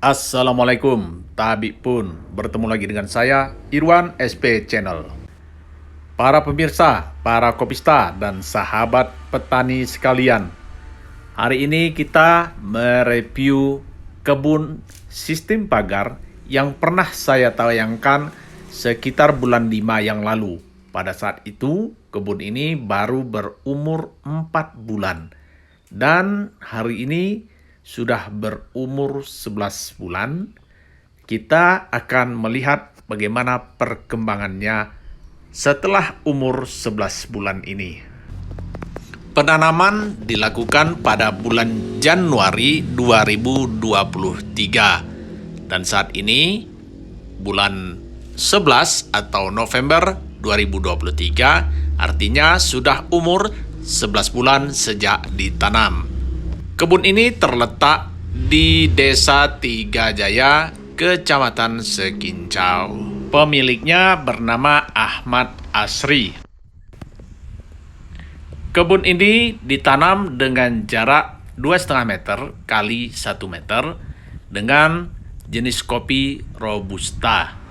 Assalamualaikum, Tabi pun bertemu lagi dengan saya, Irwan SP Channel. Para pemirsa, para kopista, dan sahabat petani sekalian, hari ini kita mereview kebun sistem pagar yang pernah saya tayangkan sekitar bulan 5 yang lalu. Pada saat itu, kebun ini baru berumur 4 bulan. Dan hari ini sudah berumur 11 bulan, kita akan melihat bagaimana perkembangannya setelah umur 11 bulan ini. Penanaman dilakukan pada bulan Januari 2023 dan saat ini bulan 11 atau November 2023, artinya sudah umur 11 bulan sejak ditanam. Kebun ini terletak di Desa Tiga Jaya, Kecamatan Sekincau. Pemiliknya bernama Ahmad Asri. Kebun ini ditanam dengan jarak 2,5 meter kali 1 meter dengan jenis kopi Robusta.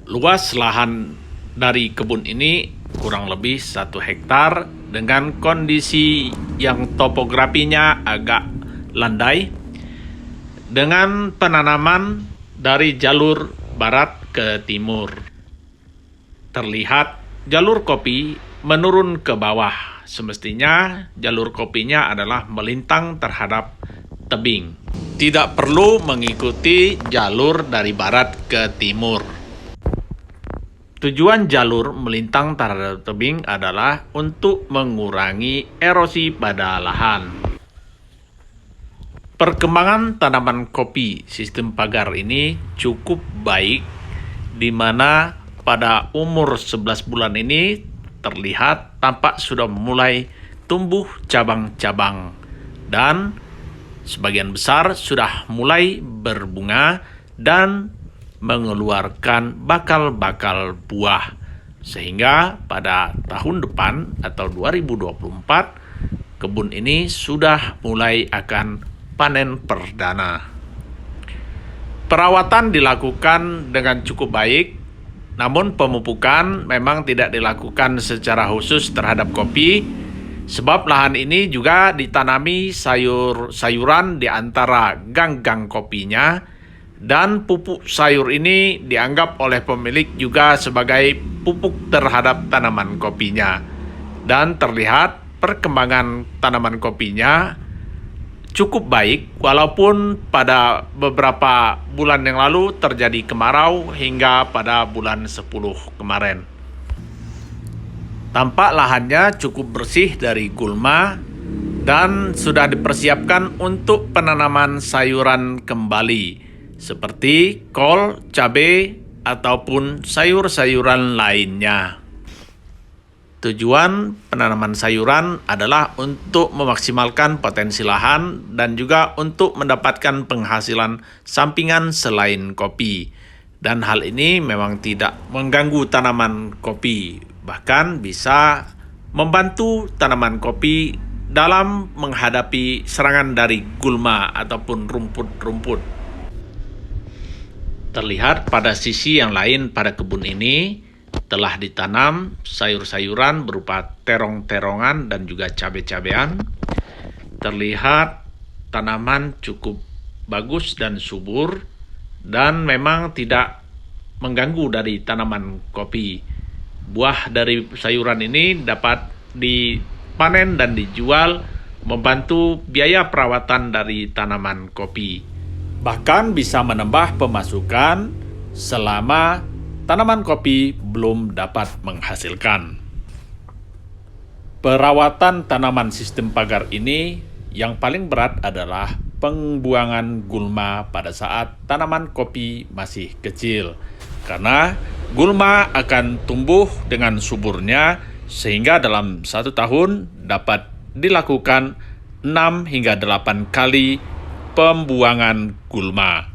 Luas lahan dari kebun ini kurang lebih 1 hektar dengan kondisi yang topografinya agak landai dengan penanaman dari jalur barat ke timur. Terlihat jalur kopi menurun ke bawah. Semestinya jalur kopinya adalah melintang terhadap tebing. Tidak perlu mengikuti jalur dari barat ke timur. Tujuan jalur melintang terhadap tebing adalah untuk mengurangi erosi pada lahan. Perkembangan tanaman kopi sistem pagar ini cukup baik, di mana pada umur 11 bulan ini terlihat tampak sudah mulai tumbuh cabang-cabang dan sebagian besar sudah mulai berbunga dan mengeluarkan bakal-bakal buah, sehingga pada tahun depan atau 2024 kebun ini sudah mulai akan panen perdana. Perawatan dilakukan dengan cukup baik, namun pemupukan memang tidak dilakukan secara khusus terhadap kopi, sebab lahan ini juga ditanami sayur-sayuran di antara gang-gang kopinya. Dan pupuk sayur ini dianggap oleh pemilik juga sebagai pupuk terhadap tanaman kopinya. Dan terlihat perkembangan tanaman kopinya cukup baik, walaupun pada beberapa bulan yang lalu terjadi kemarau hingga pada bulan 10 kemarin. Tampak lahannya cukup bersih dari gulma dan sudah dipersiapkan untuk penanaman sayuran kembali, seperti kol, cabai, ataupun sayur-sayuran lainnya. Tujuan penanaman sayuran adalah untuk memaksimalkan potensi lahan dan juga untuk mendapatkan penghasilan sampingan selain kopi. Dan hal ini memang tidak mengganggu tanaman kopi, bahkan bisa membantu tanaman kopi dalam menghadapi serangan dari gulma ataupun rumput-rumput. Terlihat pada sisi yang lain pada kebun ini telah ditanam sayur-sayuran berupa terong-terongan dan juga cabai-cabean. Terlihat tanaman cukup bagus dan subur dan memang tidak mengganggu dari tanaman kopi. Buah dari sayuran ini dapat dipanen dan dijual, membantu biaya perawatan dari tanaman kopi. Bahkan bisa menambah pemasukan selama tanaman kopi belum dapat menghasilkan. Perawatan tanaman sistem pagar ini yang paling berat adalah pembuangan gulma pada saat tanaman kopi masih kecil. Karena gulma akan tumbuh dengan suburnya sehingga dalam 1 tahun dapat dilakukan 6 hingga 8 kali pembuangan gulma.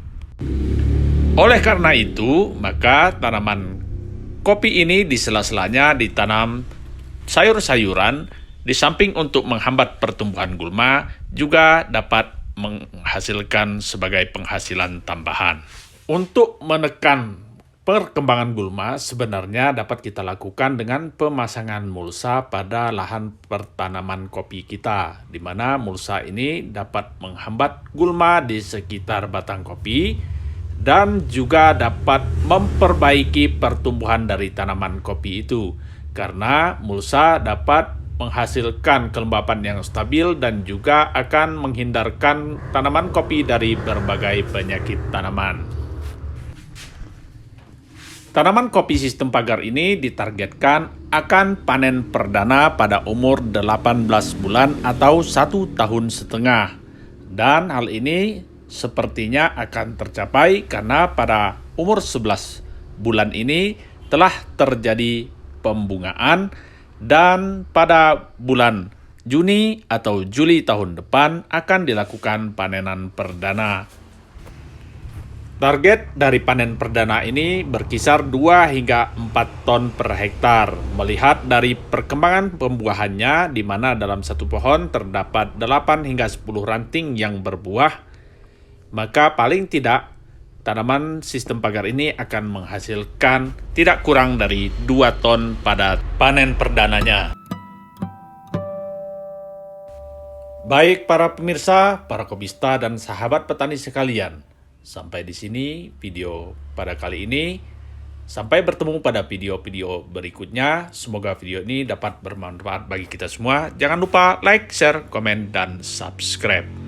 Oleh karena itu, maka tanaman kopi ini di sela-selanya ditanam sayur-sayuran, di samping untuk menghambat pertumbuhan gulma, juga dapat menghasilkan sebagai penghasilan tambahan. Untuk menekan perkembangan gulma sebenarnya dapat kita lakukan dengan pemasangan mulsa pada lahan pertanaman kopi kita, di mana mulsa ini dapat menghambat gulma di sekitar batang kopi dan juga dapat memperbaiki pertumbuhan dari tanaman kopi itu, karena mulsa dapat menghasilkan kelembapan yang stabil dan juga akan menghindarkan tanaman kopi dari berbagai penyakit tanaman. Tanaman kopi sistem pagar ini ditargetkan akan panen perdana pada umur 18 bulan atau 1,5 tahun. Dan hal ini sepertinya akan tercapai karena pada umur 11 bulan ini telah terjadi pembungaan dan pada bulan Juni atau Juli tahun depan akan dilakukan panenan perdana. Target dari panen perdana ini berkisar 2 hingga 4 ton per hektar. Melihat dari perkembangan pembuahannya, di mana dalam satu pohon terdapat 8 hingga 10 ranting yang berbuah, maka paling tidak tanaman sistem pagar ini akan menghasilkan tidak kurang dari 2 ton pada panen perdananya. Baik para pemirsa, para kopista, dan sahabat petani sekalian, sampai di sini video pada kali ini. Sampai bertemu pada video-video berikutnya. Semoga video ini dapat bermanfaat bagi kita semua. Jangan lupa like, share, komen, dan subscribe.